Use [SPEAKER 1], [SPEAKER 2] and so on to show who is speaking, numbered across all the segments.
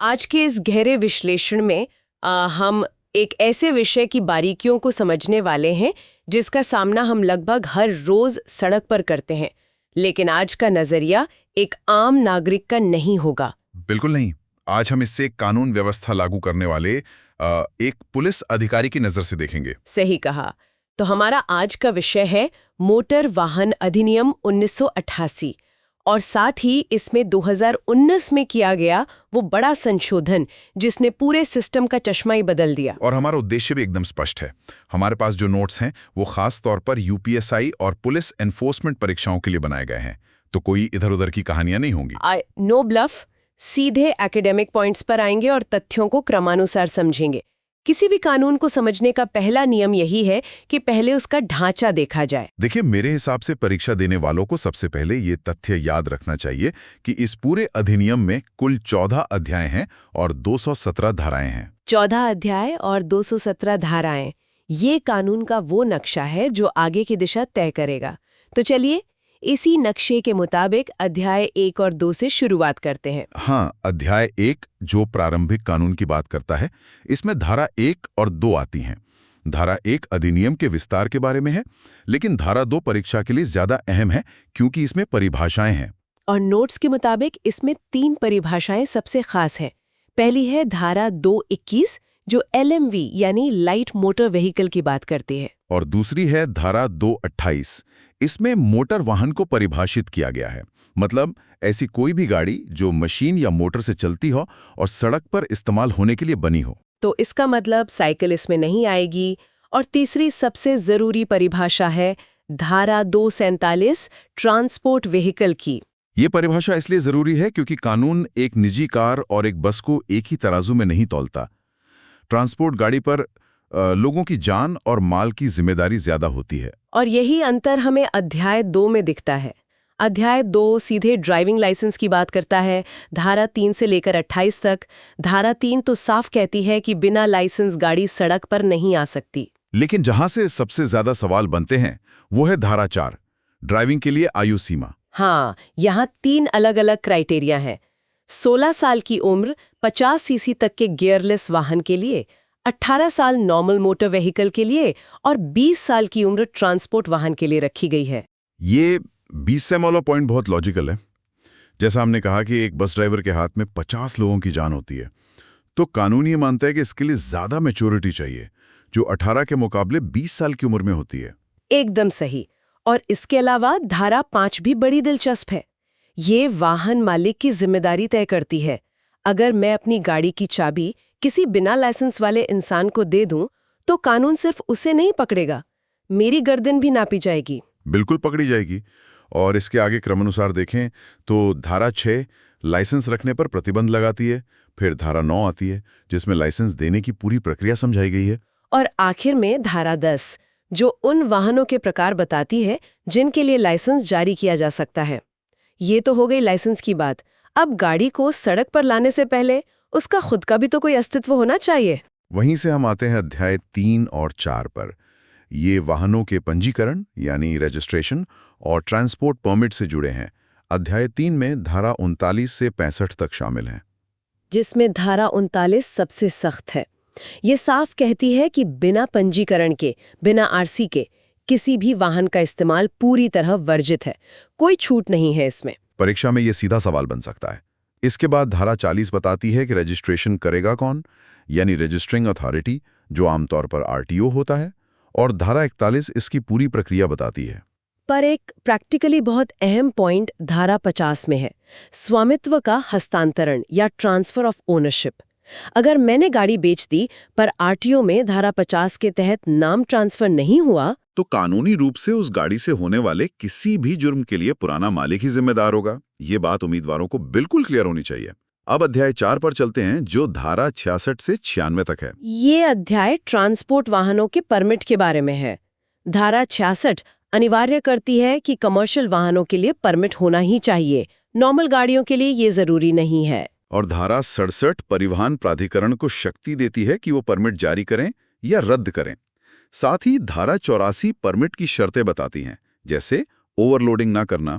[SPEAKER 1] आज के इस गहरे विश्लेषण में हम एक ऐसे विषय की बारीकियों को समझने वाले हैं जिसका सामना हम लगभग हर रोज सड़क पर करते हैं, लेकिन आज का नजरिया एक आम नागरिक का नहीं होगा।
[SPEAKER 2] बिल्कुल नहीं। आज हम इससे कानून व्यवस्था लागू करने वाले एक पुलिस अधिकारी की नजर से देखेंगे।
[SPEAKER 1] सही कहा। तो हमारा आज का विषय है मोटर वाहन अधिनियम 1988 और साथ ही इसमें 2019 में किया गया वो बड़ा संशोधन जिसने पूरे सिस्टम का चश्मा ही बदल दिया।
[SPEAKER 2] और हमारा उद्देश्य भी एकदम स्पष्ट है। हमारे पास जो नोट्स हैं वो खास तौर पर यूपीएसआई और पुलिस एनफोर्समेंट परीक्षाओं के लिए बनाए गए हैं, तो कोई इधर उधर की कहानियां नहीं होंगी।
[SPEAKER 1] नो ब्लफ, सीधे एकेडमिक पॉइंट्स पर आएंगे और तथ्यों को क्रमानुसार समझेंगे। किसी भी कानून को समझने का पहला नियम यही है कि पहले उसका ढांचा देखा जाए।
[SPEAKER 2] देखिए, मेरे हिसाब से परीक्षा देने वालों को सबसे पहले ये तथ्य याद रखना चाहिए कि इस पूरे अधिनियम में कुल 14 अध्याय हैं और 217 धाराएं हैं।
[SPEAKER 1] 14 अध्याय और 217 धाराएं, ये कानून का वो नक्शा है जो आगे की दिशा तय करेगा। तो चलिए इसी नक्शे के मुताबिक अध्याय 1 और 2 से शुरुआत करते हैं।
[SPEAKER 2] हाँ, अध्याय 1 जो प्रारंभिक कानून की बात करता है, इसमें धारा 1 और 2 आती हैं। धारा 1 अधिनियम के विस्तार के बारे में है, लेकिन धारा 2 परीक्षा के लिए ज्यादा अहम है क्योंकि इसमें परिभाषाएं हैं।
[SPEAKER 1] और नोट्स के मुताबिक इसमें 3 परिभाषाएं सबसे खास हैं। पहली है धारा 221 जो LMV यानी लाइट मोटर व्हीकल की बात करती है,
[SPEAKER 2] और दूसरी है धारा 228। इसमें मोटर वाहन को परिभाषित किया गया है, मतलब ऐसी कोई भी गाड़ी जो मशीन या मोटर से चलती हो और सड़क पर इस्तेमाल होने के लिए बनी हो।
[SPEAKER 1] तो इसका मतलब साइकिल इसमें नहीं आएगी। और तीसरी सबसे जरूरी परिभाषा है धारा 247 ट्रांसपोर्ट व्हीकल की।
[SPEAKER 2] ये परिभाषा इसलिए जरूरी है क्योंकि कानून एक निजी कार और एक बस को एक ही तराजू में नहीं तौलता। ट्रांसपोर्ट गाड़ी पर लोगों की जान और माल की जिम्मेदारी ज्यादा होती है।
[SPEAKER 1] और यही अंतर हमें अध्याय 2 में दिखता है। अध्याय 2 सीधे ड्राइविंग लाइसेंस की बात करता है, धारा 3 से लेकर 28 तक। धारा 3 तो साफ कहती है कि बिना लाइसेंस गाड़ी सड़क पर नहीं आ सकती।
[SPEAKER 2] लेकिन जहां से सबसे ज्यादा सवाल बनते हैं वो है धारा 4, ड्राइविंग के लिए आयु सीमा।
[SPEAKER 1] हाँ, यहाँ 3 अलग अलग क्राइटेरिया हैं। 16 साल की उम्र 50 सीसी तक के गियरलेस वाहन के लिए, 18 साल नॉर्मल मोटर व्हीकल के लिए और 20 साल की उम्र ट्रांसपोर्ट वाहन के लिए रखी गई है।
[SPEAKER 2] ये 20 से वाला पॉइंट बहुत लॉजिकल है। जैसा हमने कहा कि एक बस ड्राइवर के हाथ में 50 लोगों की जान होती है, तो कानून ये मानता है कि इसके लिए ज्यादा मैच्योरिटी चाहिए, जो 18 के मुकाबले 20 साल की उम्र में होती है।
[SPEAKER 1] एकदम सही। और इसके अलावा धारा 5 भी बड़ी दिलचस्प है। ये वाहन मालिक की जिम्मेदारी तय करती है। अगर मैं अपनी गाड़ी की चाबी किसी बिना लाइसेंस वाले इंसान को दे दूं, तो कानून सिर्फ उसे नहीं पकड़ेगा, मेरी गर्दन भी नापी जाएगी।
[SPEAKER 2] बिल्कुल पकड़ी जाएगी। और इसके आगे क्रमानुसार देखें तो धारा 6 लाइसेंस रखने पर प्रतिबंध लगाती है। फिर धारा 9 आती है जिसमें लाइसेंस देने की पूरी प्रक्रिया समझाई गई है।
[SPEAKER 1] और आखिर में धारा 10 जो उन वाहनों के प्रकार बताती है जिनके लिए लाइसेंस जारी किया जा सकता है। ये तो हो गई लाइसेंस की बात। अब गाड़ी को सड़क पर लाने से पहले उसका खुद का भी तो कोई अस्तित्व होना चाहिए।
[SPEAKER 2] वहीं से हम आते हैं अध्याय 3 और 4 पर। ये वाहनों के पंजीकरण यानी रजिस्ट्रेशन और ट्रांसपोर्ट परमिट से जुड़े हैं। अध्याय 3 में धारा 39 से 65 तक शामिल हैं,
[SPEAKER 1] जिसमें धारा 39 सबसे सख्त है। ये साफ कहती है कि बिना पंजीकरण के, बिना आरसी के किसी भी वाहन का इस्तेमाल पूरी तरह वर्जित है। कोई छूट नहीं है इसमें।
[SPEAKER 2] परीक्षा में ये सीधा सवाल बन सकता है। इसके बाद धारा 40 बताती है कि रजिस्ट्रेशन करेगा कौन, यानी रजिस्टरिंग अथॉरिटी, जो आमतौर पर RTO होता है। और धारा 41 इसकी पूरी प्रक्रिया बताती है।
[SPEAKER 1] पर एक प्रैक्टिकली बहुत अहम पॉइंट धारा 50 में है, स्वामित्व का हस्तांतरण या ट्रांसफर ऑफ ओनरशिप। अगर मैंने गाड़ी बेच दी पर RTO में धारा 50 के तहत नाम ट्रांसफर नहीं हुआ,
[SPEAKER 2] तो कानूनी रूप से उस गाड़ी से होने वाले किसी भी जुर्म के लिए पुराना मालिक ही जिम्मेदार होगा। ये बात उम्मीदवारों को बिल्कुल क्लियर होनी चाहिए। अब अध्याय 4 पर चलते हैं जो धारा 66 से 96 तक है।
[SPEAKER 1] ये अध्याय ट्रांसपोर्ट वाहनों के परमिट के बारे में है। धारा 66 अनिवार्य करती है कि कमर्शियल वाहनों के लिए परमिट होना ही चाहिए, नॉर्मल गाड़ियों के लिए ये जरूरी नहीं है।
[SPEAKER 2] और धारा 67 परिवहन प्राधिकरण को शक्ति देती है कि वो परमिट जारी करें या रद्द करें। साथ ही धारा 84 परमिट की शर्तें बताती हैं, जैसे ओवरलोडिंग ना करना।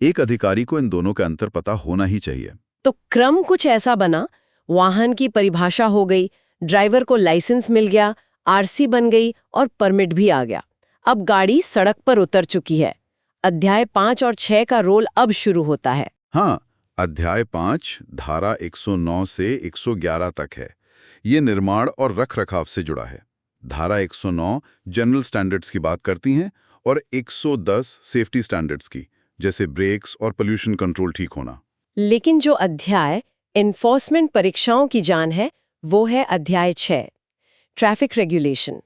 [SPEAKER 2] एक अधिकारी को इन दोनों का अंतर पता होना ही चाहिए।
[SPEAKER 1] तो क्रम कुछ ऐसा बना, वाहन की परिभाषा हो गई, ड्राइवर को लाइसेंस मिल गया, आरसी बन गई और परमिट भी आ गया। अब गाड़ी सड़क पर उतर चुकी है। अध्याय 5 और 6 का रोल अब शुरू होता है।
[SPEAKER 2] हाँ, अध्याय 5 धारा 109 से 111 तक है। ये निर्माण और रखरखाव से जुड़ा है। धारा 109 जनरल स्टैंडर्ड्स की बात करती हैं और 110 सेफ्टी स्टैंडर्ड्स की, जैसे ब्रेक्स और पोल्यूशन कंट्रोल ठीक होना।
[SPEAKER 1] लेकिन जो अध्याय एनफोर्समेंट परीक्षाओं की जान है, वो है अध्याय 6 ट्रैफिक रेगुलेशन,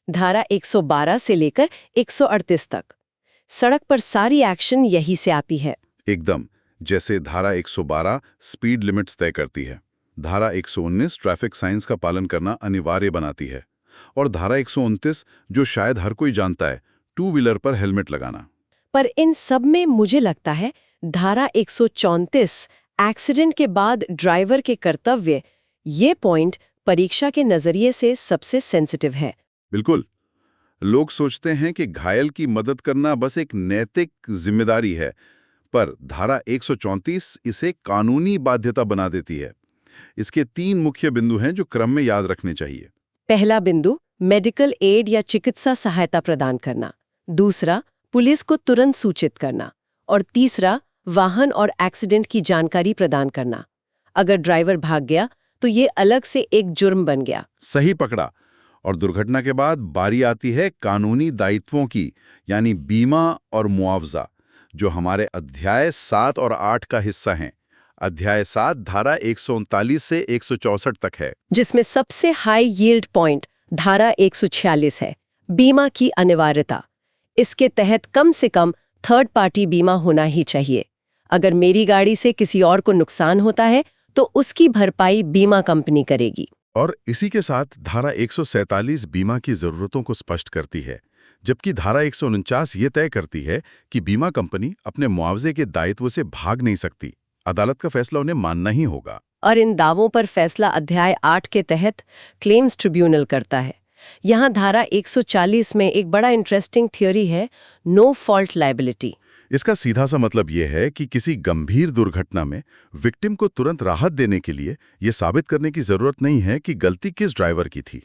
[SPEAKER 1] धारा 112 से लेकर 138 तक। सड़क पर सारी एक्शन यही से आती है।
[SPEAKER 2] एकदम, जैसे धारा 112 स्पीड लिमिट्स तय करती है, धारा 119 ट्रैफिक साइंस का पालन करना अनिवार्य बनाती है, और धारा 129 जो शायद हर कोई जानता है, टू व्हीलर पर हेलमेट लगाना।
[SPEAKER 1] पर इन सब में मुझे लगता है धारा 134 एक्सीडेंट के बाद ड्राइवर के कर्तव्य, ये पॉइंट परीक्षा के नजरिए से सबसे सेंसिटिव है।
[SPEAKER 2] बिल्कुल, लोग सोचते हैं कि घायल की मदद करना बस एक नैतिक जिम्मेदारी है, पर धारा 134 इसे कानूनी बाध्यता बना देती है। इसके 3 मुख्य बिंदु हैं जो क्रम में याद रखने चाहिए।
[SPEAKER 1] पहला बिंदु, मेडिकल एड या चिकित्सा सहायता प्रदान करना। दूसरा, पुलिस को तुरंत सूचित करना। और तीसरा, वाहन और एक्सीडेंट की जानकारी प्रदान करना। अगर ड्राइवर भाग गया तो ये अलग से एक जुर्म बन गया।
[SPEAKER 2] सही पकड़ा। और दुर्घटना के बाद बारी आती है कानूनी दायित्वों की, यानी बीमा और मुआवजा, जो हमारे अध्याय 7 और 8 का हिस्सा हैं। अध्याय 7 धारा 139 से 164 तक है,
[SPEAKER 1] जिसमें सबसे हाई यील्ड पॉइंट धारा 146 है, बीमा की अनिवार्यता। इसके तहत कम से कम थर्ड पार्टी बीमा होना ही चाहिए। अगर मेरी गाड़ी से किसी और को नुकसान होता है तो उसकी भरपाई बीमा कंपनी करेगी।
[SPEAKER 2] और इसी के साथ धारा 147 बीमा की जरूरतों को स्पष्ट करती है, जबकि धारा 149 ये तय करती है कि बीमा कंपनी अपने मुआवजे के दायित्व से भाग नहीं सकती। अदालत का फैसला उन्हें मानना ही होगा।
[SPEAKER 1] और इन दावों पर फैसला अध्याय 8 के तहत क्लेम्स ट्रिब्यूनल करता है। यहाँ धारा 140 में एक बड़ा इंटरेस्टिंग थ्योरी है, नो फॉल्ट लायबिलिटी।
[SPEAKER 2] इसका सीधा सा मतलब यह है कि किसी गंभीर दुर्घटना में विक्टिम को तुरंत राहत देने के लिए यह साबित करने की जरूरत नहीं है कि गलती किस ड्राइवर की थी।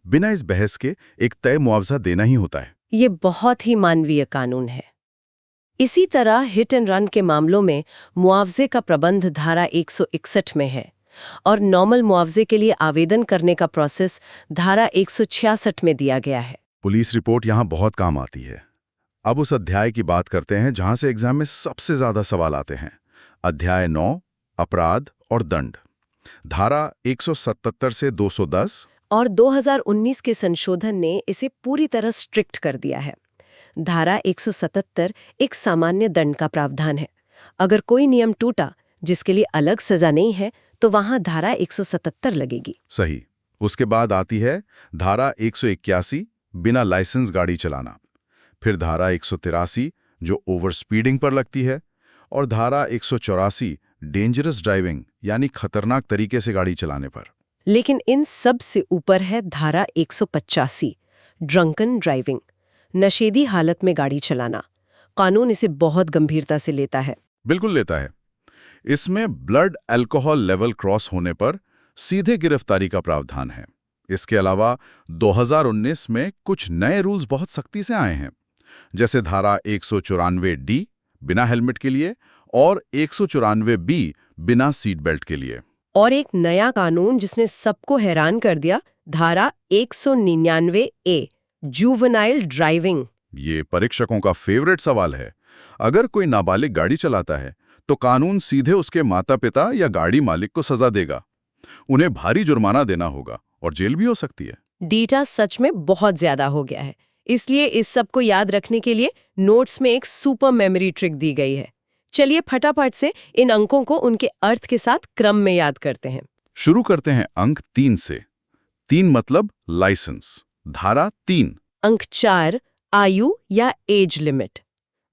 [SPEAKER 2] बिना इस बहस के एक तय मुआवजा देना ही होता है।
[SPEAKER 1] ये बहुत ही मानवीय कानून है। इसी तरह हिट एंड रन के मामलों में मुआवजे का प्रबंध धारा 161 में है, और नॉर्मल मुआवजे के लिए आवेदन करने का प्रोसेस धारा 166 में दिया गया है।
[SPEAKER 2] पुलिस रिपोर्ट यहाँ बहुत काम आती है। अब उस अध्याय की बात करते हैं जहां से एग्जाम में सबसे ज्यादा सवाल आते हैं। अध्याय 9 अपराध और दंड, धारा 177 से 210।
[SPEAKER 1] और 2019 के संशोधन ने इसे पूरी तरह स्ट्रिक्ट कर दिया है। धारा 177 एक सामान्य दंड का प्रावधान है। अगर कोई नियम टूटा जिसके लिए अलग सजा नहीं है तो वहां धारा 177 लगेगी।
[SPEAKER 2] सही। उसके बाद आती है धारा 181 बिना लाइसेंस गाड़ी चलाना, फिर धारा 183 जो ओवर स्पीडिंग पर लगती है, और धारा 184 डेंजरस ड्राइविंग यानी खतरनाक तरीके से गाड़ी चलाने पर।
[SPEAKER 1] लेकिन इन सब से ऊपर है धारा 185 ड्रंकन ड्राइविंग, नशेदी हालत में गाड़ी चलाना। कानून इसे बहुत गंभीरता से लेता है।
[SPEAKER 2] बिल्कुल लेता है। इसमें ब्लड अल्कोहल लेवल क्रॉस होने पर सीधे गिरफ्तारी का प्रावधान है। इसके अलावा 2019 में कुछ नए रूल्स बहुत सख्ती से आए हैं, जैसे धारा 194D बिना हेलमेट के लिए और 194B बिना सीट बेल्ट के लिए।
[SPEAKER 1] और एक नया कानून जिसने सबको हैरान कर दिया, धारा 199A जुवेनाइल ड्राइविंग।
[SPEAKER 2] ये परीक्षकों का फेवरेट सवाल है। अगर कोई नाबालिग गाड़ी चलाता है तो कानून सीधे उसके माता पिता या गाड़ी मालिक को सजा देगा। उन्हें भारी जुर्माना देना होगा और जेल भी हो सकती है।
[SPEAKER 1] डेटा सच में बहुत ज्यादा हो गया है, इसलिए इस सब को याद रखने के लिए नोट्स में एक सुपर मेमोरी ट्रिक दी गई है। चलिए फटाफट से इन अंकों को उनके अर्थ के साथ क्रम में याद करते हैं।
[SPEAKER 2] शुरू करते हैं अंक 3 से। 3 मतलब लाइसेंस, धारा 3।
[SPEAKER 1] अंक 4 आयु या एज लिमिट,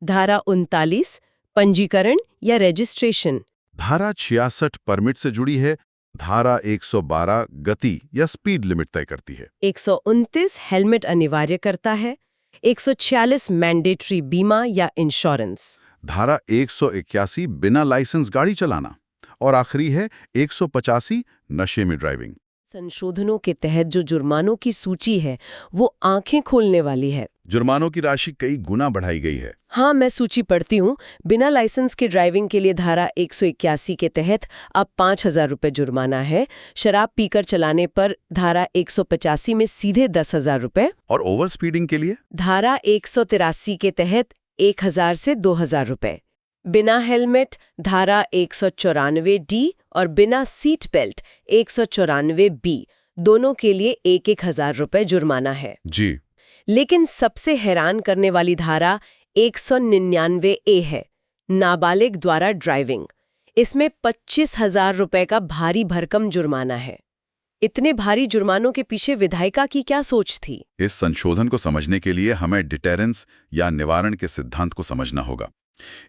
[SPEAKER 1] धारा 39 पंजीकरण या रजिस्ट्रेशन,
[SPEAKER 2] धारा 66 परमिट से जुड़ी है, धारा 112 गति या स्पीड लिमिट तय करती है,
[SPEAKER 1] 129 हेलमेट अनिवार्य करता है, 146 मैंडेटरी बीमा या इंश्योरेंस,
[SPEAKER 2] धारा 181 बिना लाइसेंस गाड़ी चलाना, और आखिरी है 185 नशे में ड्राइविंग।
[SPEAKER 1] संशोधनों के तहत जो जुर्मानों की सूची है वो आंखें खोलने वाली है।
[SPEAKER 2] जुर्मानों की राशि कई गुना बढ़ाई गई है।
[SPEAKER 1] हाँ, मैं सूची पढ़ती हूँ। बिना लाइसेंस के ड्राइविंग के लिए धारा 181 के तहत अब 5,000 रुपये जुर्माना है। शराब पीकर चलाने पर धारा 185 में सीधे 10,000 रुपये।
[SPEAKER 2] और ओवर स्पीडिंग के लिए
[SPEAKER 1] धारा 183 के तहत 1,000 से 2,000 रुपये। बिना हेलमेट धारा 194D और बिना सीट बेल्ट 194B, दोनों के लिए 1,000 रुपये जुर्माना है।
[SPEAKER 2] जी।
[SPEAKER 1] लेकिन सबसे हैरान करने वाली धारा 199A है, नाबालिग द्वारा ड्राइविंग। इसमें 25,000 रुपये का भारी भरकम जुर्माना है। इतने भारी जुर्मानों के पीछे विधायिका की क्या सोच थी?
[SPEAKER 2] इस संशोधन को समझने के लिए हमें डिटेरेंस या निवारण के सिद्धांत को समझना होगा।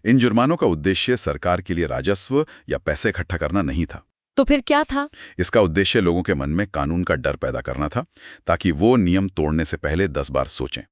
[SPEAKER 2] इन जुर्मानों का उद्देश्य सरकार के लिए राजस्व या पैसे इकट्ठा करना नहीं था।
[SPEAKER 1] तो फिर क्या था?
[SPEAKER 2] इसका उद्देश्य लोगों के मन में कानून का डर पैदा करना था, ताकि वो नियम तोड़ने से पहले 10 बार सोचें।